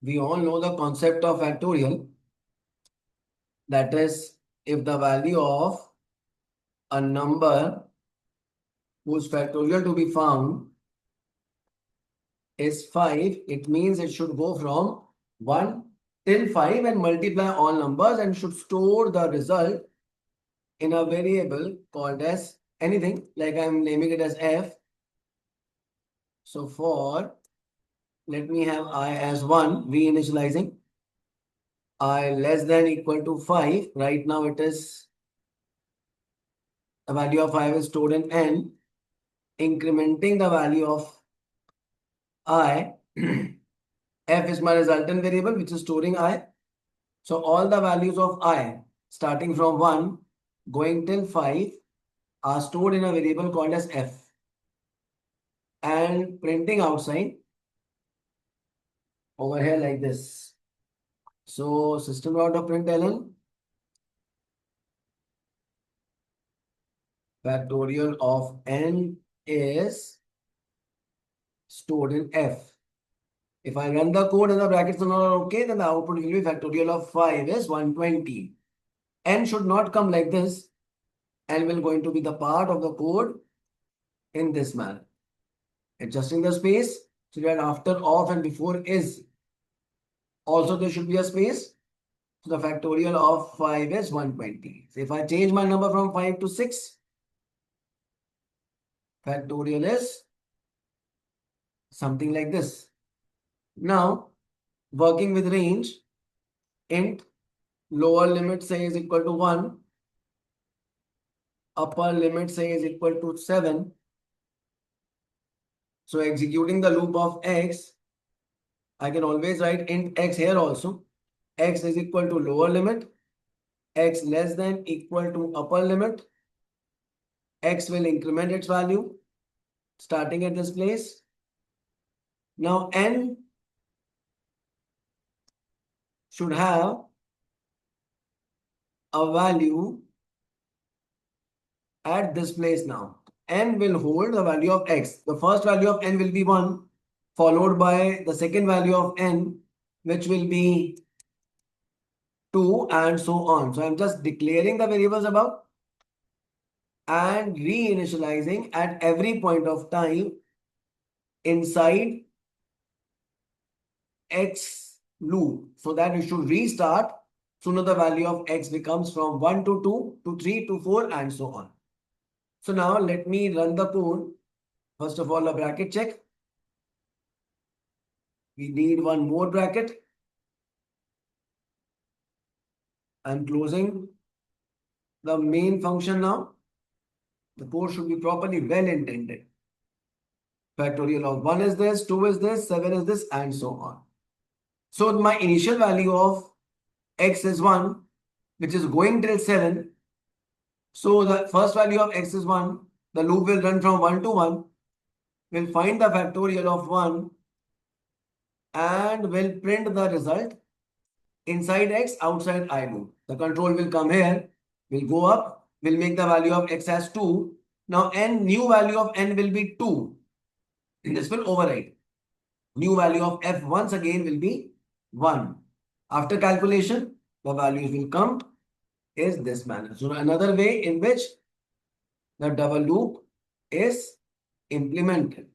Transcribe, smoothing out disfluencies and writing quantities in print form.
We all know the concept of factorial. That is, if the value of a number whose factorial to be found is 5, it means it should go from 1 till 5 and multiply all numbers and should store the result in a variable called as anything, like I'm naming it as f. So for, let me have I as 1, reinitializing, I less than equal to 5. Right now it is, the value of 5 is stored in n, incrementing the value of I. F is my resultant variable, which is storing I. So all the values of I, starting from 1, going till 5, are stored in a variable called as F. And printing outside over here like this. So system out of println, factorial of n is stored in F. If I run the code and the brackets are not okay, then the output will be factorial of 5 is 120. N should not come like this. N will going to be the part of the code in this manner. Adjusting the space so that after of and before is also there should be a space. So the factorial of 5 is 120. So if I change my number from 5 to 6, factorial is something like this. Now, working with range, int lower limit say is equal to 1, upper limit say is equal to 7. So executing the loop of x, I can always write int x here also. X is equal to lower limit, x less than equal to upper limit. X will increment its value starting at this place. Now n should have a value at this place now. N will hold the value of x. The first value of n will be 1, followed by the second value of n, which will be 2, and so on. So I'm just declaring the variables above and reinitializing at every point of time inside x loop, so that you should restart sooner the value of x becomes from 1 to 2 to 3 to 4 and so on. So now let me run the code. First of all, a bracket check. We need one more bracket. I'm closing the main function now. The code should be properly well intended. Factorial of 1 is this, 2 is this, 7 is this, and so on. So my initial value of x is 1, which is going till 7. So the first value of x is 1. The loop will run from 1 to 1. We'll find the factorial of 1 and will print the result inside x, outside I loop. The control will come here, will go up, will make the value of x as 2. Now n, new value of n will be 2. And this will override. New value of f once again will be 1. After calculation, the values will come is this manner. So another way in which the double loop is implemented.